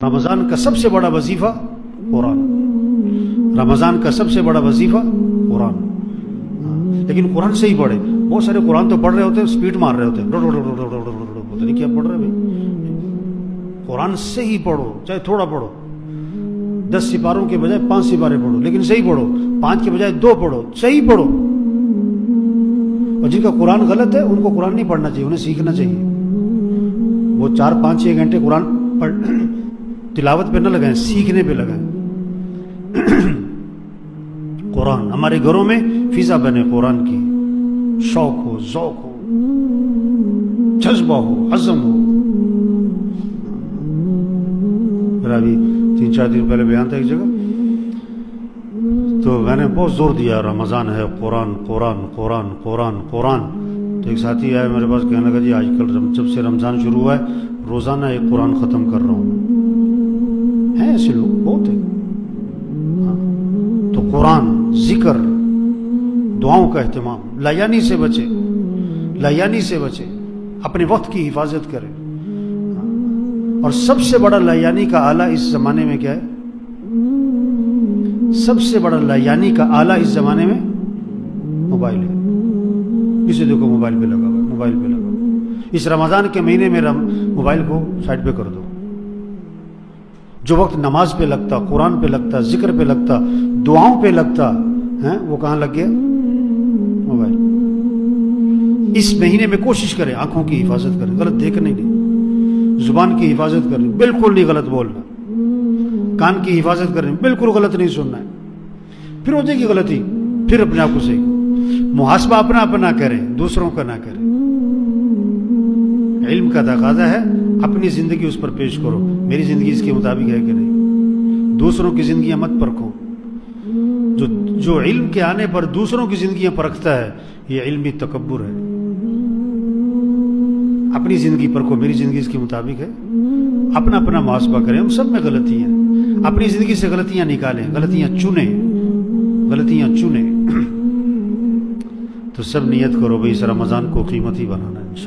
رمضان کا سب سے بڑا وظیفہ قرآن، رمضان کا سب سے بڑا وظیفہ قرآن۔ لیکن قرآن سے ہی پڑھے۔ بہت سارے قرآن تو پڑھ رہے ہوتے ہیں، سپیڈ مار رہے ہوتے ہیں، پتہ نہیں کیا پڑھ رہے بھائی۔ قرآن سے ہی پڑھو، چاہے تھوڑا پڑھو، 10 سپاروں کے بجائے 5 سپارے پڑھو، لیکن صحیح پڑھو۔ 5 کے بجائے 2 پڑھو، صحیح پڑھو۔ اور جن کا قرآن غلط ہے ان کو قرآن نہیں پڑھنا چاہیے، انہیں سیکھنا چاہیے۔ وہ 4 5 6 گھنٹے قرآن پڑھ تلاوت پہ نہ لگائیں، سیکھنے پہ لگائیں۔ قرآن ہمارے گھروں میں فضا بنے، قرآن کی شوق ہو، ذوق ہو، جذبہ ہو، عزم ہو۔ میرا ابھی 3 4 دن پہلے بیان تھا ایک جگہ، تو میں نے بہت زور دیا رمضان ہے، قرآن قرآن قرآن قرآن قرآن۔ تو ایک ساتھی آیا میرے پاس، کہنے لگا جی آج کل جب سے رمضان شروع ہوا ہے روزانہ ایک قرآن ختم کر رہا ہوں۔ ہیں ایسے لوگ بہت ہیں۔ تو قرآن، ذکر، دعاؤں کا اہتمام، لایانی سے بچے، لایانی سے بچے، اپنے وقت کی حفاظت کرے۔ اور سب سے بڑا لایانی کا آلہ اس زمانے میں کیا ہے؟ سب سے بڑا لایانی کا آلہ اس زمانے میں موبائل ہے۔ اسے دیکھو موبائل پہ لگا ہوا ہے، موبائل پہ لگا ہوا۔ اس رمضان کے مہینے میں موبائل کو سائڈ پہ کر دو۔ جو وقت نماز پہ لگتا، قرآن پہ لگتا، ذکر پہ لگتا، دعاؤں پہ لگتا ہے، وہ کہاں لگ گیا؟ موبائل۔ اس مہینے میں کوشش کریں آنکھوں کی حفاظت کریں، غلط دیکھنے نہیں، زبان کی حفاظت کریں، بالکل نہیں غلط بولنا، کان کی حفاظت کریں، بالکل غلط نہیں سننا ہے۔ پھر ہو جائے گی غلطی، پھر اپنے آپ کو صحیح کرو۔ محاسبہ اپنا اپنا کریں، دوسروں کا نہ کریں۔ علم کا تقاضا ہے اپنی زندگی اس پر پیش کرو، میری زندگی اس کے مطابق ہے کہ نہیں۔ دوسروں کی زندگیاں مت پرکھو۔ جو علم کے آنے پر دوسروں کی زندگیاں پرکھتا ہے، یہ علمی تکبر ہے۔ اپنی زندگی پرکھو، میری زندگی اس کے مطابق ہے۔ اپنا اپنا محاسبہ کریں، ہم سب میں غلطی ہیں، اپنی زندگی سے غلطیاں نکالیں، غلطیاں چنیں، غلطیاں چنیں۔ تو سب نیت کرو بھائی اس رمضان کو قیمتی بنانا ہے انشاءاللہ۔